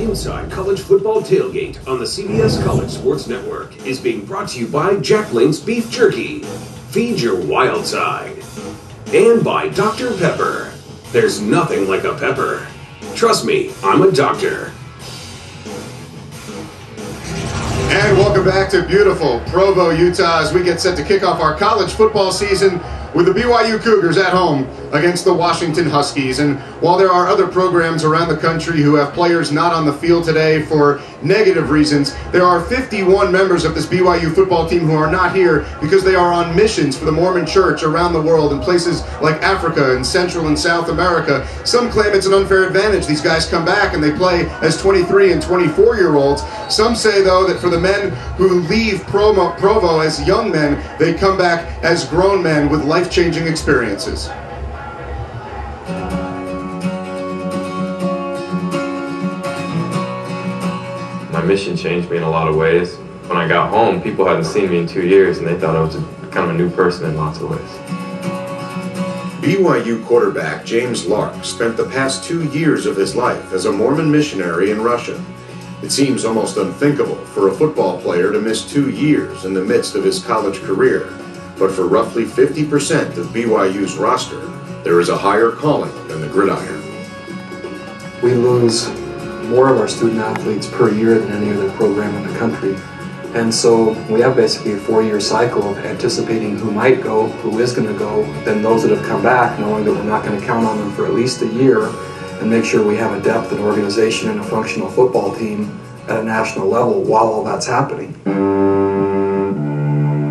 Inside College Football Tailgate on the CBS College Sports Network is being brought to you by Jack Link's Beef Jerky. Feed your wild side. And by Dr. Pepper. There's nothing like a pepper. Trust me, I'm a doctor. And welcome back to beautiful Provo, Utah, as we get set to kick off our college football season with the BYU Cougars at home against the Washington Huskies. And while there are other programs around the country who have players not on the field today for negative reasons, there are 51 members of this BYU football team who are not here because they are on missions for the Mormon Church around the world in places like Africa and Central and South America. Some claim it's an unfair advantage. These guys come back and they play as 23 and 24-year-olds. Some say, though, that for the men who leave Provo as young men, they come back as grown men with life-changing experiences. My mission changed me in a lot of ways. When I got home, people hadn't seen me in 2 years, and they thought I was kind of a new person in lots of ways. BYU quarterback James Lark spent the past 2 years of his life as a Mormon missionary in Russia. It seems almost unthinkable for a football player to miss 2 years in the midst of his college career. But for roughly 50% of BYU's roster, there is a higher calling than the gridiron. We lose more of our student athletes per year than any other program in the country. And so we have basically a 4-year cycle of anticipating who might go, who is going to go, then those that have come back, knowing that we're not going to count on them for at least a year, and make sure we have a depth and organization and a functional football team at a national level while all that's happening.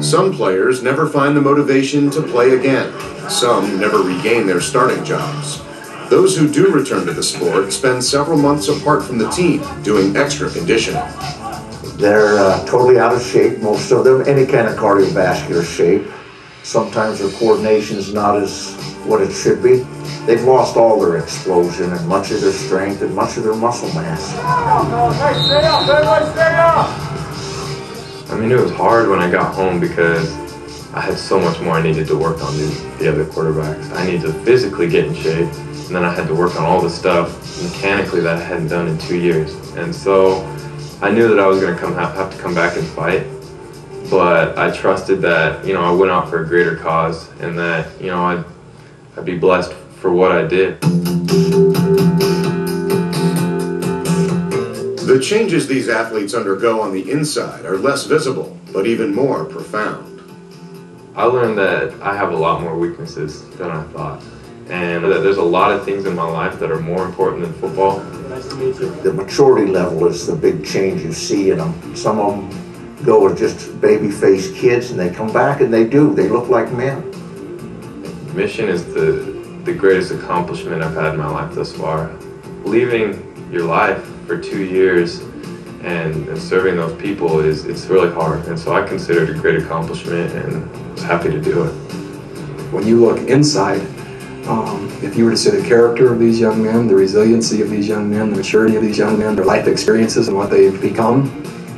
Some players never find the motivation to play again. Some never regain their starting jobs. Those who do return to the sport spend several months apart from the team doing extra conditioning. They're totally out of shape, most of them, any kind of cardiovascular shape. Sometimes their coordination is not as what it should be. They've lost all their explosion and much of their strength and much of their muscle mass. Hey, stay up, everybody stay up! I mean, it was hard when I got home because I had so much more I needed to work on than the other quarterbacks. I needed to physically get in shape, and then I had to work on all the stuff mechanically that I hadn't done in 2 years. And so I knew that I was going to have to come back and fight, but I trusted that, I went out for a greater cause, and that, I'd be blessed for what I did. The changes these athletes undergo on the inside are less visible, but even more profound. I learned that I have a lot more weaknesses than I thought, and that there's a lot of things in my life that are more important than football. Nice to meet you. The maturity level is the big change you see in them. Some of them go as just baby-faced kids, and they come back and they look like men. Mission is the greatest accomplishment I've had in my life thus far. Leaving your life for 2 years and serving those people it's really hard, and so I consider it a great accomplishment and was happy to do it. When you look inside, if you were to see the character of these young men, the resiliency of these young men, the maturity of these young men, their life experiences and what they've become,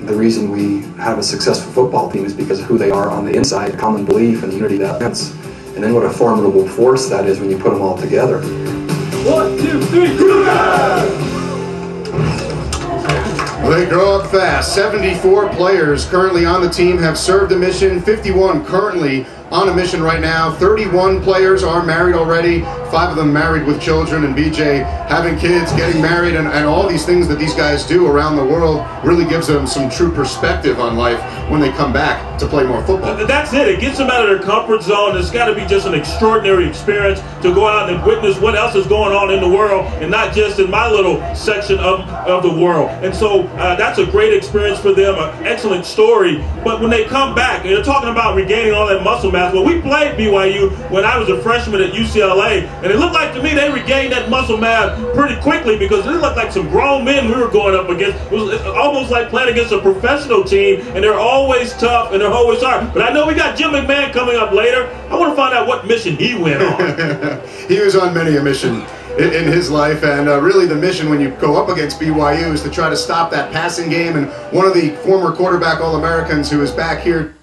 the reason we have a successful football team is because of who they are on the inside, common belief and unity that fence. And then what a formidable force that is when you put them all together. 1, 2, 3, Well, they grow up fast. 74 players currently on the team have served a mission. 51 currently on a mission right now. 31 players are married already. 5 of them married with children, and BJ having kids, getting married, and all these things that these guys do around the world really gives them some true perspective on life when they come back to play more football. That's it. It gets them out of their comfort zone. It's got to be just an extraordinary experience to go out and witness what else is going on in the world, and not just in my little section of the world. And so that's a great experience for them, an excellent story. But when they come back, and they're talking about regaining all that muscle mass. Well, we played BYU when I was a freshman at UCLA, and it looked like to me they regained that muscle mass pretty quickly because it looked like some grown men we were going up against. It was almost like playing against a professional team, and they're always tough and they're always hard. But I know we got Jim McMahon coming up later. I want to find out what mission he went on. He was on many a mission in his life, and really the mission when you go up against BYU is to try to stop that passing game. And one of the former quarterback All-Americans who is back here